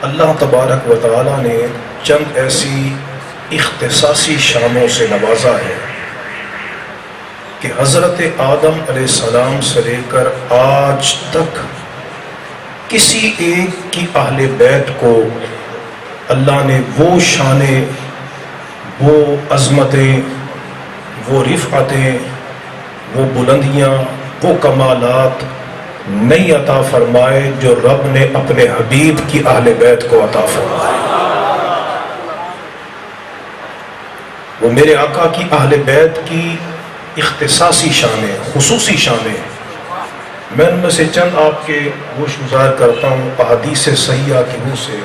اللہ تبارک و تعالیٰ نے چند ایسی اختصاصی شانوں سے نوازا ہے کہ حضرت آدم علیہ السلام سے لے کر آج تک کسی ایک کی اہل بیت کو اللہ نے وہ شانیں، وہ عظمتیں، وہ رفعتیں، وہ بلندیاں، وہ کمالات نہیں عطا فرمائے جو رب نے اپنے حبیب کی اہل بیت کو عطا فرمائے۔ وہ میرے آقا کی اہل بیت کی اختصاصی شانیں، خصوصی شانیں، میں ان میں سے چند آپ کے گوش گزار کرتا ہوں احادیث صحیحہ کی منہ سے۔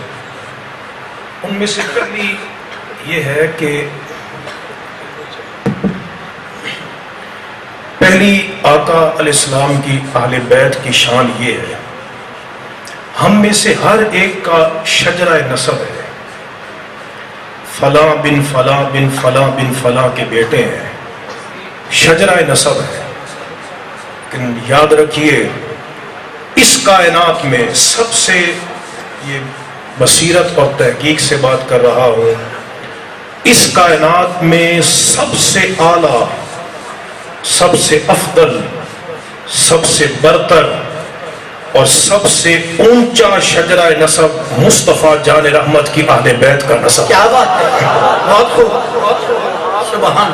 ان میں سے پہلی یہ ہے کہ پہلی آقا علیہ السلام کی اہل بیت کی شان یہ ہے، ہم میں سے ہر ایک کا شجرہ نسب ہے، فلاں بن فلاں بن فلاں بن فلاں کے بیٹے ہیں، شجرہ نسب ہے۔ لیکن یاد رکھیے اس کائنات میں سب سے، یہ بصیرت اور تحقیق سے بات کر رہا ہوں، اس کائنات میں سب سے اعلیٰ، سب سے افضل، سب سے برتر اور سب سے اونچا شجرہ نسب مصطفیٰ جان رحمت کی اہل بیت کا نسب۔ کیا بات ہے، بہت خوب، بہت خوب، سبحان۔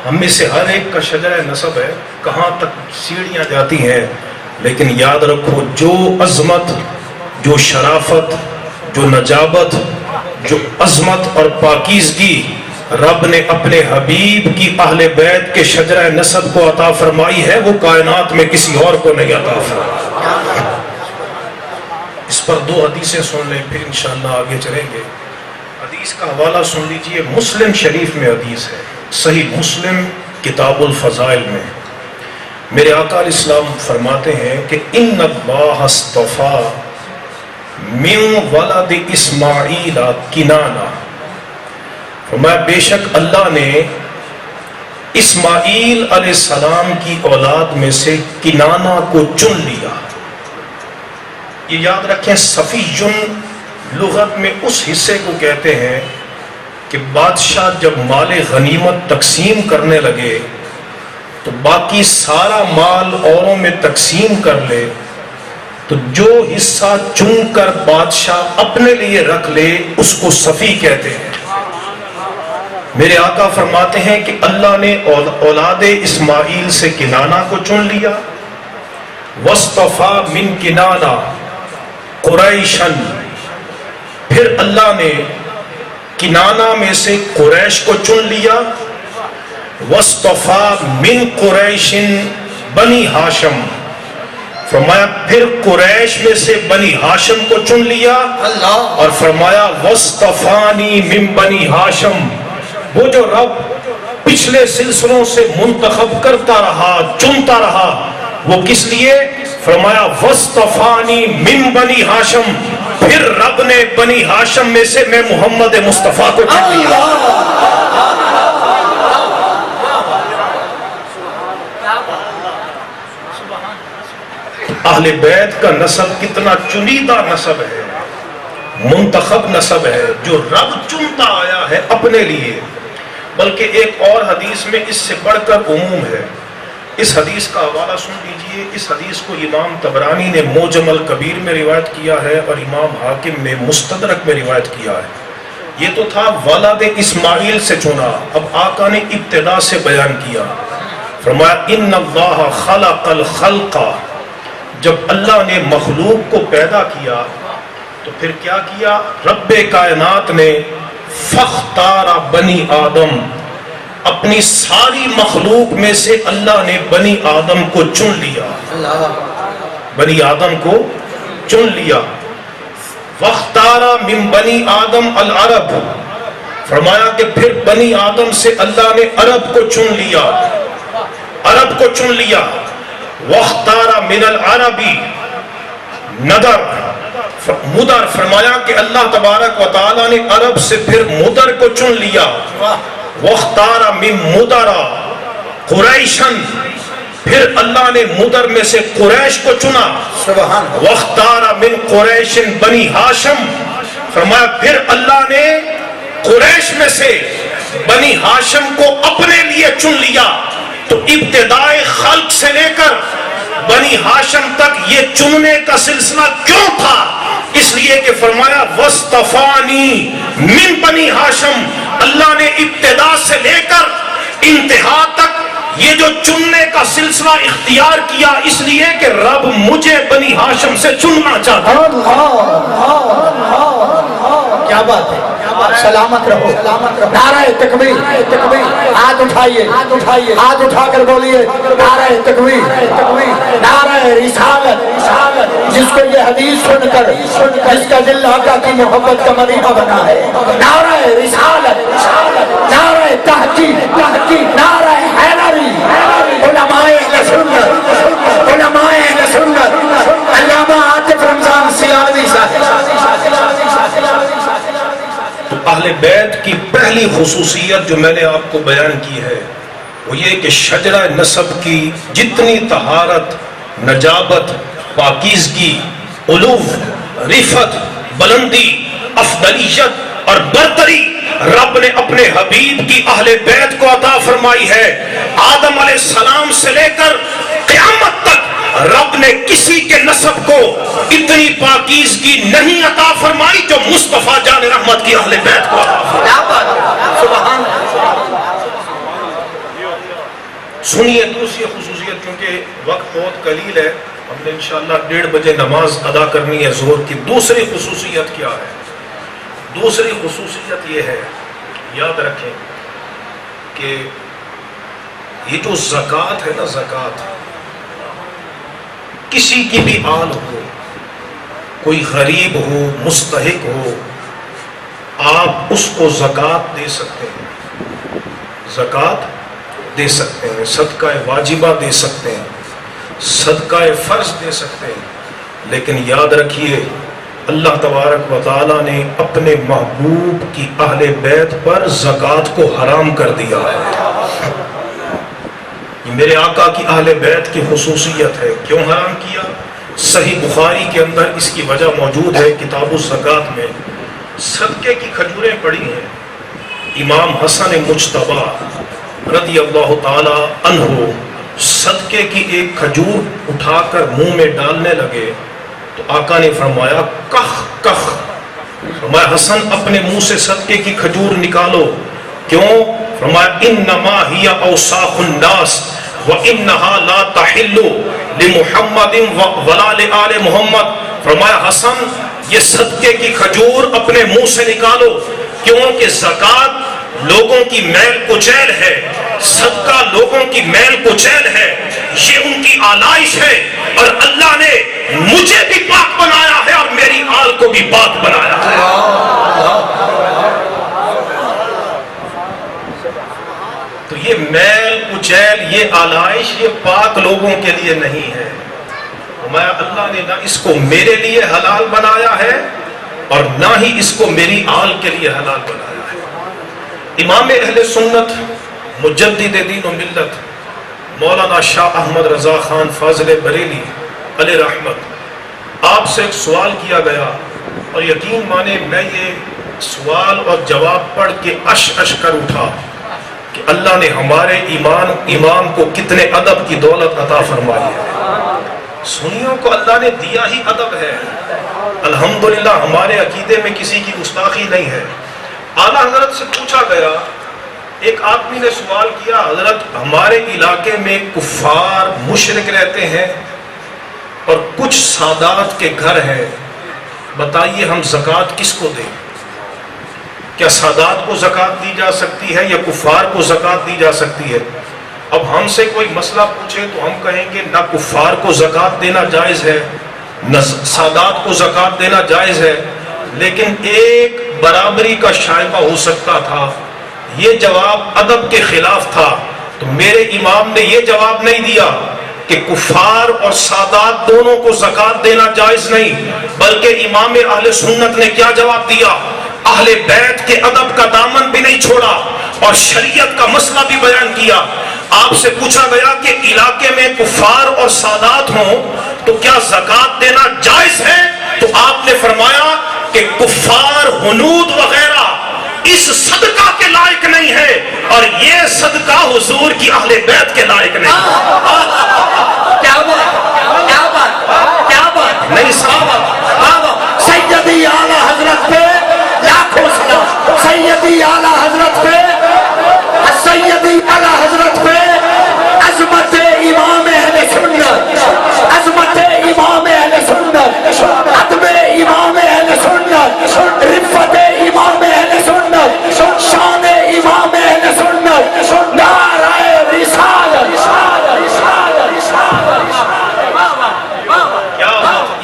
ہم میں سے ہر ایک کا شجرہ نسب ہے، کہاں تک سیڑھیاں جاتی ہیں، لیکن یاد رکھو جو عظمت، جو شرافت، جو نجابت، جو عظمت اور پاکیزگی رب نے اپنے حبیب کی اہل بیت کے شجرہ نسب کو عطا فرمائی ہے، وہ کائنات میں کسی اور کو نہیں عطا فرمائی۔ اس پر دو حدیثیں سن لیں پھر انشاءاللہ آگے چلیں گے۔ حدیث کا حوالہ سن لیجئے، مسلم شریف میں حدیث ہے، صحیح مسلم کتاب الفضائل میں میرے آقا علیہ السلام فرماتے ہیں کہ ان اللہ اصطفیٰ من ولد اسماعیل کنانہ، فرمایا بے شک اللہ نے اسماعیل علیہ السلام کی اولاد میں سے کنانہ کو چن لیا۔ یہ یاد رکھیں، صفیٌ لغت میں اس حصے کو کہتے ہیں کہ بادشاہ جب مال غنیمت تقسیم کرنے لگے تو باقی سارا مال اوروں میں تقسیم کر لے، تو جو حصہ چن کر بادشاہ اپنے لیے رکھ لے اس کو صفی کہتے ہیں۔ میرے آقا فرماتے ہیں کہ اللہ نے اولاد اسماعیل سے کنانہ کو چن لیا، وَاصْطَفَى مِن کنانہ قریشن، پھر اللہ نے کنانہ میں سے قریش کو چن لیا، وَاصْطَفَى مِن قُرَيْشٍ بنی ہاشم، فرمایا پھر قریش میں سے بنی ہاشم کو چن لیا، اور فرمایا وَاصْطَفَانِي مِن بنی ہاشم، وہ جو رب پچھلے سلسلوں سے منتخب کرتا رہا، چنتا رہا، وہ کس لیے؟ فرمایا وَاصْطَفَانِي مِن بنی ہاشم، پھر رب نے بنی ہاشم میں سے میں محمد مصطفیٰ کو چن لیا۔ اہل بیت کا نسب کتنا چنیدہ نسب ہے، منتخب نسب ہے جو رب چنتا آیا ہے اپنے لیے۔ بلکہ ایک اور حدیث میں اس سے بڑھ کر عموم ہے، اس حدیث کا حوالہ سن لیجئے۔ اس حدیث کو امام طبرانی نے معجم الکبیر میں روایت کیا ہے اور امام حاکم نے مستدرک میں روایت کیا ہے۔ یہ تو تھا ولد اسماعیل سے چنا، اب آقا نے ابتدا سے بیان کیا، فرمایا ان اللہ خلق الخلق، جب اللہ نے مخلوق کو پیدا کیا تو پھر کیا کیا؟ رب کائنات نے فاختار بنی آدم، اپنی ساری مخلوق میں سے اللہ نے بنی آدم کو چن لیا، بنی آدم کو چن لیا۔ واختار من بنی آدم العرب، فرمایا کہ پھر بنی آدم سے اللہ نے عرب کو چن لیا، عرب کو چن لیا۔ واختار من العربی ندر، مدر، فرمایا کہ اللہ تبارک و تعالیٰ نے عرب سے پھر مدر کو چن لیا۔ واختار من مدر قریشن، پھر اللہ نے مدر میں سے قریش کو چنا، سبحان اللہ، وَاخْتَارَ مِنْ قُرَيْشٍ بنی ہاشم، فرمایا پھر اللہ نے قریش میں سے بنی ہاشم کو اپنے لیے چن لیا۔ تو ابتدائے خلق سے لے کر بنی ہاشم تک یہ چننے کا سلسلہ کیوں تھا؟ اس لیے کہ فرمایا وَاسْتَفَانِي مِن بنی ہاشم، اللہ نے ابتدا سے لے کر انتہا تک یہ جو چننے کا سلسلہ اختیار کیا، اس لیے کہ رب مجھے بنی ہاشم سے چننا چاہتا ہے۔ کیا بات ہے، سلامت رہو، نعرہ تکبیر، ہاتھ اٹھائیے، ہاتھ اٹھا کر بولیے نعرہ تکبیر، نعرہ رسالت، جس کو یہ حدیث سن کر جس کا دل آقا کی محبت کا مدینہ بنا ہے، نعرہ رسالت، نعرہ تحقیق، نعرہ حیدری، علماء اہل سنت، علماء اہل سنت، علامہ عاطف رمضان سیالوی صاحب۔ تو اہل بیت کی پہلی خصوصیت جو میں نے آپ کو بیان کی ہے وہ یہ کہ شجرہ نسب کی جتنی طہارت، نجابت، پاکیزگی، علوف، رفعت، بلندی، افضلیت اور برتری رب نے اپنے حبیب کی اہل بیت کو عطا فرمائی ہے۔ آدم علیہ السلام سے لے کر قیامت تک رب نے کسی کے نسب کو اتنی پاکیزگی نہیں عطا فرمائی جو مصطفیٰ جان رحمت کی اہل بیت کو عطا فرمائی۔ سبحان سنیے دوسری خصوصیت، کیونکہ وقت بہت قلیل ہے، ہم نے انشاءاللہ 1:30 بجے نماز ادا کرنی ہے ظہر کی۔ دوسری خصوصیت کیا ہے؟ دوسری خصوصیت یہ ہے، یاد رکھیں کہ یہ جو زکوٰۃ ہے نا، زکوٰۃ کسی کی بھی آل ہو، کوئی غریب ہو، مستحق ہو، آپ اس کو زکوٰۃ دے سکتے ہیں، زکوٰۃ دے سکتے ہیں، صدقہ واجبہ دے سکتے ہیں، صدقہ فرض دے سکتے ہیں، لیکن یاد رکھیے اللہ تبارک و تعالیٰ نے اپنے محبوب کی اہل بیت پر زکوٰۃ کو حرام کر دیا ہے۔ یہ میرے آقا کی اہل بیت کی خصوصیت ہے۔ کیوں حرام کیا؟ صحیح بخاری کے اندر اس کی وجہ موجود ہے، کتاب الزکوٰۃ میں صدقے کی کھجوریں پڑی ہیں۔ امام حسن مجتبی رضی اللہ تعالی عنہ صدقے کی ایک کھجور اٹھا کر منہ میں ڈالنے لگے تو آقا نے فرمایا کخ کخ، فرمایا حسن اپنے منہ سے صدقے کی کھجور نکالو۔ کیوں؟ فرمایا انما ہی اوساخ الناس وانہا لا تحل لمحمد ولا لآل محمد، فرمایا حسن یہ صدقے کی کھجور اپنے منہ سے نکالو، کیونکہ زکوٰۃ لوگوں کی میل کچیل ہے، صدقہ لوگوں کی میل کچیل ہے، یہ ان کی آلائش ہے، اور اللہ نے مجھے بھی پاک بنایا ہے اور میری آل کو بھی پاک بنایا ہے۔ تو یہ میل کچیل، یہ آلائش، یہ پاک لوگوں کے لیے نہیں ہے۔ اللہ نے نہ اس کو میرے لیے حلال بنایا ہے اور نہ ہی اس کو میری آل کے لیے حلال بنایا ہے۔ امام اہل سنت مجدد دین و ملت مولانا شاہ احمد رضا خان فاضل بریلی علیہ رحمت، آپ سے ایک سوال کیا گیا اور یقین مانے میں یہ سوال اور جواب پڑھ کے اش کر اٹھا کہ اللہ نے ہمارے امام کو کتنے ادب کی دولت عطا فرمائی ہے۔ سنیوں کو اللہ نے دیا ہی ادب ہے، الحمدللہ ہمارے عقیدے میں کسی کی گستاخی نہیں ہے۔ اعلیٰ حضرت سے پوچھا گیا، ایک آدمی نے سوال کیا، حضرت ہمارے علاقے میں کفار مشرک رہتے ہیں اور کچھ سادات کے گھر ہیں، بتائیے ہم زکوٰۃ کس کو دیں؟ کیا سادات کو زکوٰۃ دی جا سکتی ہے یا کفار کو زکوٰۃ دی جا سکتی ہے؟ اب ہم سے کوئی مسئلہ پوچھے تو ہم کہیں گے نہ کفار کو زکوٰۃ دینا جائز ہے نہ سادات کو زکوٰۃ دینا جائز ہے، لیکن ایک برابری کا شائبہ ہو سکتا تھا۔ یہ جواب ادب کے خلاف تھا، تو میرے امام نے یہ جواب نہیں دیا کہ کفار اور سادات دونوں کو زکوٰۃ دینا جائز نہیں، بلکہ امام اہل سنت نے کیا جواب دیا؟ اہل بیت کے ادب کا دامن بھی نہیں چھوڑا اور شریعت کا مسئلہ بھی بیان کیا۔ آپ سے پوچھا گیا کہ علاقے میں کفار اور سادات ہوں تو کیا زکوٰۃ دینا جائز ہے؟ تو آپ نے فرمایا کہ کفار، ہنود وغیرہ اس صدقہ کے لائق نہیں ہے، اور یہ صدقہ حضور کی اہل بیت کے لائق نہیں ہے۔ کیا بات نہیں صاحب، سیدی اعلیٰ حضرت پہ لاکھوں سلام، سیدی اعلیٰ حضرت پہ، سیدی اعلیٰ حضرت پہ، عظمت امام اہل سنت، عظمت امام اہل سنت، ادب امام اہل سنت، رفت امام اہل سنت، شان امام اہل سنت، نعرہ رسالت۔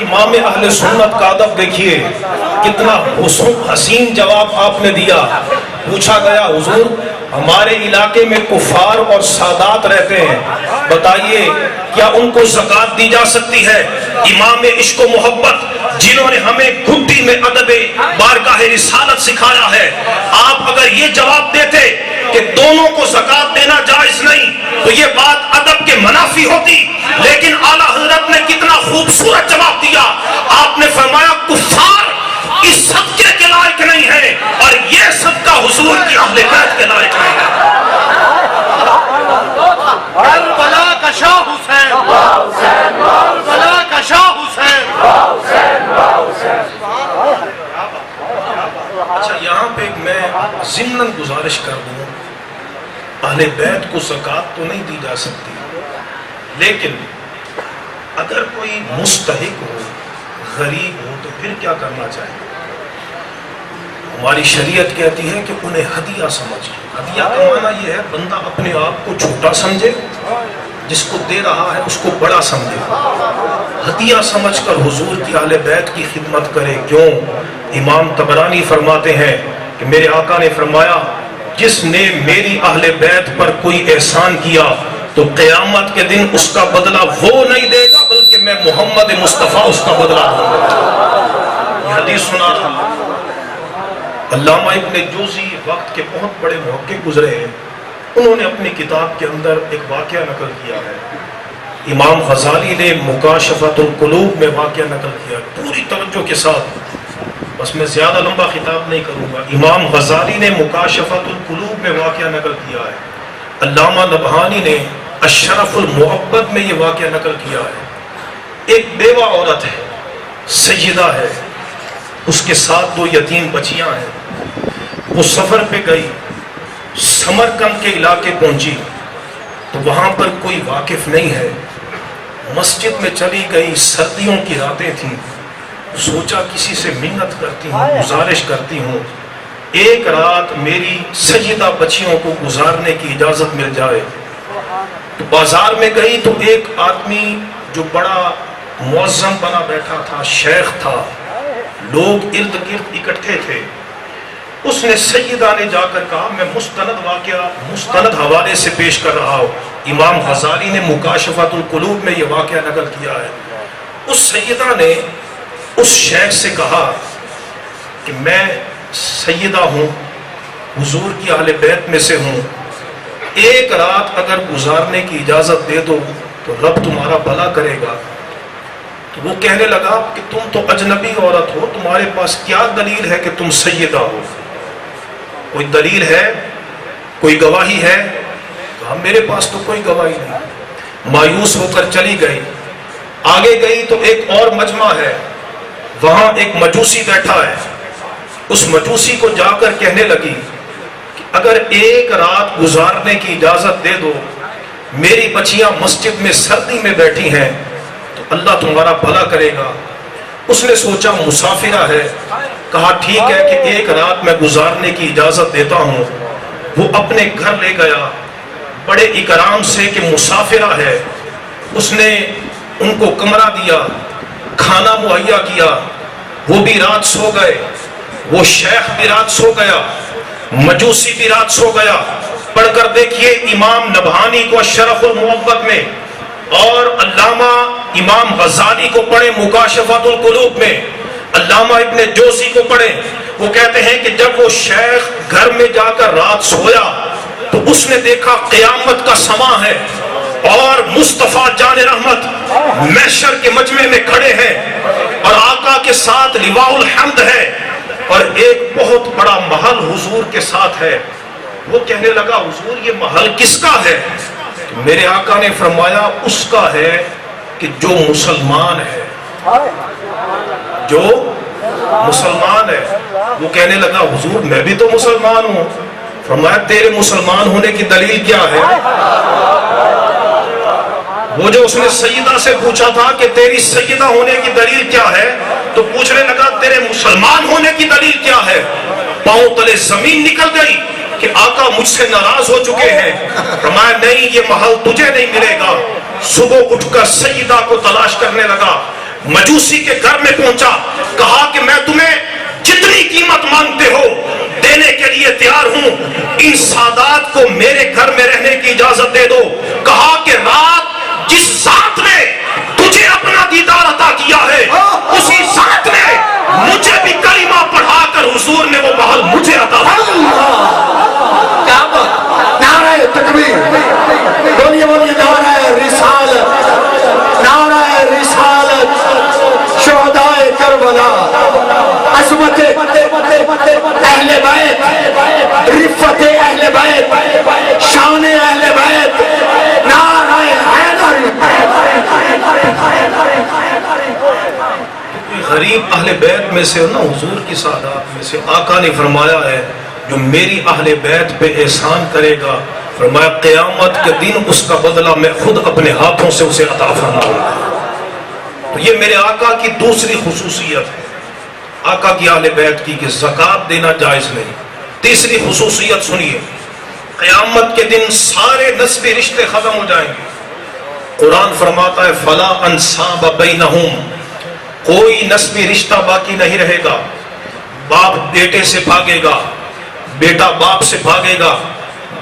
امام اہل سنت کا ادب دیکھیے، کتنا حسین جواب آپ نے دیا۔ پوچھا گیا حضور ہمارے علاقے میں کفار اور سادات رہتے ہیں، بتائیے کیا ان کو زکوٰۃ دی جا سکتی ہے؟ امام عشق و محبت جنہوں نے ہمیں گھٹی میں ادب بارگاہ رسالت سکھایا ہے، آپ اگر یہ جواب دیتے کہ دونوں کو زکوٰۃ دینا جائز نہیں تو یہ بات ادب کے منافی ہوتی، لیکن اعلیٰ حضرت نے کتنا خوبصورت جواب دیا۔ آپ نے فرمایا کفار اس صدقے کے لائق نہیں ہے، اور یہ صدقہ حضور کی اہل بیت کے لائق نہیں ہے۔ کربلا کا شاہ حسین، کربلا کا شاہ حسین۔ اچھا یہاں پہ میں ضمناً گزارش کر دوں، اہل بیت کو زکوٰۃ تو نہیں دی جا سکتی، لیکن اگر کوئی مستحق ہو، غریب ہو، تو پھر کیا کرنا چاہیے؟ ہماری شریعت کہتی ہے کہ انہیں ہدیہ سمجھ۔ ہدیہ کا معنی یہ ہے بندہ اپنے آپ کو چھوٹا سمجھے، جس کو دے رہا ہے اس کو بڑا سمجھے، ہدیہ سمجھ کر حضور کی اہل بیت کی خدمت کرے۔ کیوں؟ امام طبرانی فرماتے ہیں کہ میرے آقا نے فرمایا جس نے میری اہل بیت پر کوئی احسان کیا تو قیامت کے دن اس کا بدلہ وہ نہیں دے گا بلکہ میں محمد مصطفیٰ اس کا بدلہ دوں گا۔ یہ حدیث سنا تھا۔ علامہ ابن جوزی وقت کے بہت بڑے محقق گزرے ہیں، انہوں نے اپنی کتاب کے اندر ایک واقعہ نقل کیا ہے۔ امام غزالی نے مکاشفۃ القلوب میں واقعہ نقل کیا، پوری توجہ کے ساتھ، بس میں زیادہ لمبا خطاب نہیں کروں گا۔ امام غزالی نے مکاشفۃ القلوب میں واقعہ نقل کیا ہے، علامہ نبہانی نے الشرف المعبد میں یہ واقعہ نقل کیا ہے۔ ایک بیوہ عورت ہے، سیدہ ہے، اس کے ساتھ 2 یتیم بچیاں ہیں۔ وہ سفر پہ گئی، سمرقند کے علاقے پہنچی تو وہاں پر کوئی واقف نہیں ہے، مسجد میں چلی گئی، سردیوں کی راتیں تھیں، سوچا کسی سے منت کرتی ہوں، گزارش کرتی ہوں، ایک رات میری سیدہ بچیوں کو گزارنے کی اجازت مل جائے۔ تو بازار میں گئی تو ایک آدمی جو بڑا معظم بنا بیٹھا تھا، شیخ تھا، لوگ ارد گرد اکٹھے تھے، اس نے سیدہ نے جا کر کہا میں مستند واقعہ مستند حوالے سے پیش کر رہا ہوں۔ امام غزالی نے مکاشفۃ القلوب میں یہ واقعہ نقل کیا ہے۔ اس سیدہ نے اس شیخ سے کہا کہ میں سیدہ ہوں، حضور کی اہل بیت میں سے ہوں، ایک رات اگر گزارنے کی اجازت دے دو تو رب تمہارا بھلا کرے گا۔ تو وہ کہنے لگا کہ تم تو اجنبی عورت ہو، تمہارے پاس کیا دلیل ہے کہ تم سیدہ ہو؟ کوئی دلیل ہے؟ کوئی گواہی ہے؟ کہا میرے پاس تو کوئی گواہی نہیں۔ مایوس ہو کر چلی گئی۔ آگے گئی تو ایک اور مجمع ہے، وہاں ایک مجوسی بیٹھا ہے، اس مجوسی کو جا کر کہنے لگی کہ اگر ایک رات گزارنے کی اجازت دے دو، میری بچیاں مسجد میں سردی میں بیٹھی ہیں تو اللہ تمہارا بھلا کرے گا۔ اس نے سوچا مسافرہ ہے، کہا ٹھیک ہے کہ ایک رات میں گزارنے کی اجازت دیتا ہوں۔ وہ اپنے گھر لے گیا بڑے اکرام سے کہ مسافرہ ہے، اس نے ان کو کمرہ دیا، کھانا مہیا کیا، وہ بھی رات سو گئے، وہ شیخ بھی رات سو گیا، مجوسی بھی رات سو گیا۔ پڑھ کر دیکھیے امام نبہانی کو الشرف المعبد میں، اور علامہ امام غزالی کو پڑھیں مکاشفۃ القلوب میں، علامہ ابن جوزی کو پڑھیں۔ وہ کہتے ہیں کہ جب وہ شیخ گھر میں جا کر رات سویا تو اس نے دیکھا قیامت کا سما ہے اور مصطفیٰ جان رحمت محشر کے مجمع میں کھڑے ہیں اور آقا کے ساتھ لواء الحمد ہے اور ایک بہت بڑا محل حضور کے ساتھ ہے. وہ کہنے لگا حضور یہ محل کس کا ہے؟ میرے آقا نے فرمایا اس کا ہے کہ جو مسلمان ہے، جو مسلمان ہے. وہ کہنے لگا حضور میں بھی تو مسلمان ہوں. فرمایا تیرے مسلمان ہونے کی دلیل کیا ہے؟ وہ جو اس نے سیدہ سے پوچھا تھا کہ تیری سیدہ ہونے کی دلیل کیا ہے، تو پوچھنے لگا تیرے مسلمان ہونے کی دلیل کیا ہے. پاؤں تلے زمین نکل گئی کہ آقا مجھ سے ناراض ہو چکے ہیں. فرمایا نہیں یہ محل تجھے نہیں ملے گا. صبح اٹھ کر سیدہ کو تلاش کرنے لگا، مجوسی کے گھر میں پہنچا، کہا کہ میں تمہیں جتنی قیمت مانگتے ہو دینے کے لیے تیار ہوں، ان سادات کو میرے گھر میں رہنے کی اجازت دے دو. کہا کہ رات جس ذات نے تجھے اپنا دیدار عطا کیا ہے اسی ذات نے مجھے بھی کلمہ پڑھا کر حضور نے وہ محل مجھے عطا فرمایا. نعرہ تکبیر، بولیے بولیے نعرہ رسالت، نعرہ رسالت، شہدائے کربلا، عظمت اہل بیت، رفت اہل بیت، شان اہل بیت، نعرہ حیدر. غریب اہل بیت میں سے نا، حضور کی سعادات میں سے آقا نے فرمایا ہے جو میری اہل بیت پہ احسان کرے گا، فرمایا قیامت کے دن اس کا بدلہ میں خود اپنے ہاتھوں سے اسے عطا فرماؤں گا. تو یہ میرے آقا کی دوسری خصوصیت ہے، آقا کی اہل بیت کی، کہ زکوٰۃ دینا جائز نہیں. تیسری خصوصیت سنیے، قیامت کے دن سارے نسبی رشتے ختم ہو جائیں گے. قرآن فرماتا ہے فلا انساب بینہم، کوئی نسبی رشتہ باقی نہیں رہے گا. باپ بیٹے سے بھاگے گا، بیٹا باپ سے بھاگے گا،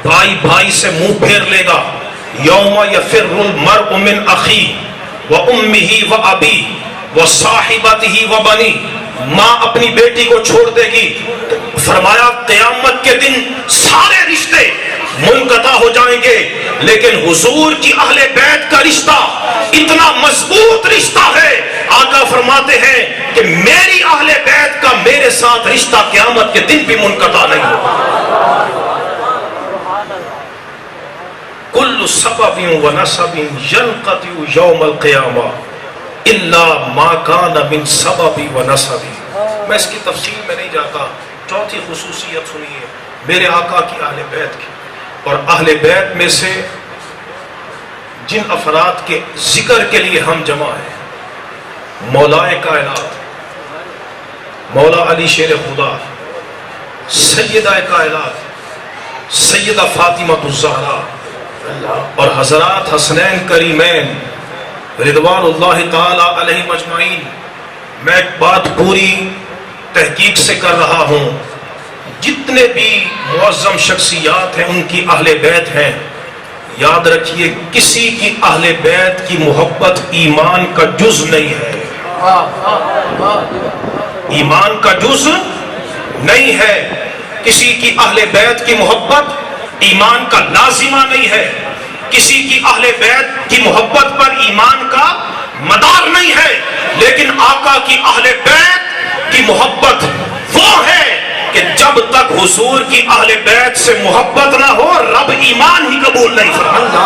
بھائی بھائی سے منہ پھیر لے گا. یوم یفر المرء من اخی و امہ و ابی و صاحبتہ و بنی، ماں اپنی بیٹی کو چھوڑ دے گی. فرمایا قیامت کے دن سارے رشتے منقطع ہو جائیں گے، لیکن حضور کی اہل بیت کا رشتہ اتنا مضبوط رشتہ ہے، آقا فرماتے ہیں کہ میری اہل بیت کا میرے ساتھ رشتہ قیامت کے دن بھی منقطع نہیں ہوگا. کل سبب و نسب ینقطع یوم القیامہ الا ما کان من سبب و نسب. میں اس کی تفصیل میں نہیں جاتا. چوتھی خصوصیت سنیے میرے آقا کی اہل بیت کی، اور اہل بیت میں سے جن افراد کے ذکر کے لیے ہم جمع ہیں، مولائے کائنات مولا علی شیر خدا، سیدہ کائنات سیدہ فاطمہ الزہرا، اور حضرات حسنین کریمین رضوان اللہ تعالی علیہ مجمعین. میں ایک بات پوری تحقیق سے کر رہا ہوں، جتنے بھی معظم شخصیات ہیں ان کی اہل بیت ہیں. یاد رکھیے کسی کی اہل بیت کی محبت ایمان کا جز نہیں ہے، ایمان کا جز نہیں ہے. کسی کی اہل بیت کی محبت ایمان کا لازمہ نہیں ہے، کسی کی اہل بیت کی محبت پر ایمان کا مدار نہیں ہے. لیکن آقا کی اہل بیت کی محبت وہ ہے کہ جب تک حضور کی اہل بیت سے محبت نہ ہو رب ایمان ہی قبول نہیں فرماتا.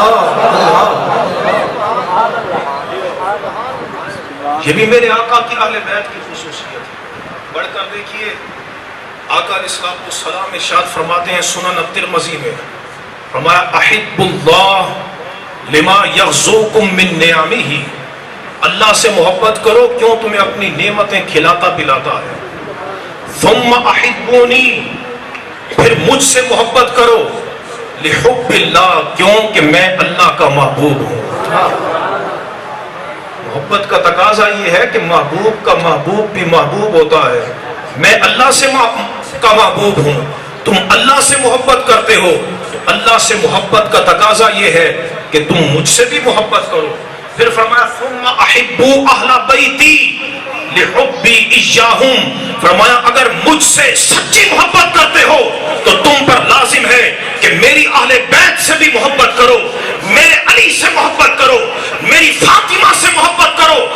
یہ بھی میرے آقا کی اہل بیت کی خصوصیت ہے. بڑھ کر دیکھیے آقا علیہ الصلوۃ والسلام ارشاد فرماتے ہیں سنن الترمذی میں، فرمایا احب اللہ لما یغزوکم من نعمہ، اللہ سے محبت کرو کیوں تمہیں اپنی نعمتیں کھلاتا پلاتا ہے. ثم احبونی، پھر مجھ سے محبت کرو لحب اللہ، کیوں کہ میں اللہ کا محبوب ہوں. محبت کا تقاضا یہ ہے کہ محبوب کا محبوب بھی محبوب ہوتا ہے. میں اللہ سے کا محبوب ہوں، تم اللہ سے محبت کرتے ہو، تو اللہ سے محبت کا تقاضا یہ ہے کہ تم مجھ سے بھی محبت کرو. پھر فرمایا ثم احبوا اہل بیتی لحبی ایاہم، فرمایا اگر مجھ سے سچی محبت کرتے ہو تو تم پر لازم تعلیم ہے کہ میری اہل بیت سے بھی محبت کرو، میرے علی سے محبت کرو، میری فاطمہ سے محبت کرو،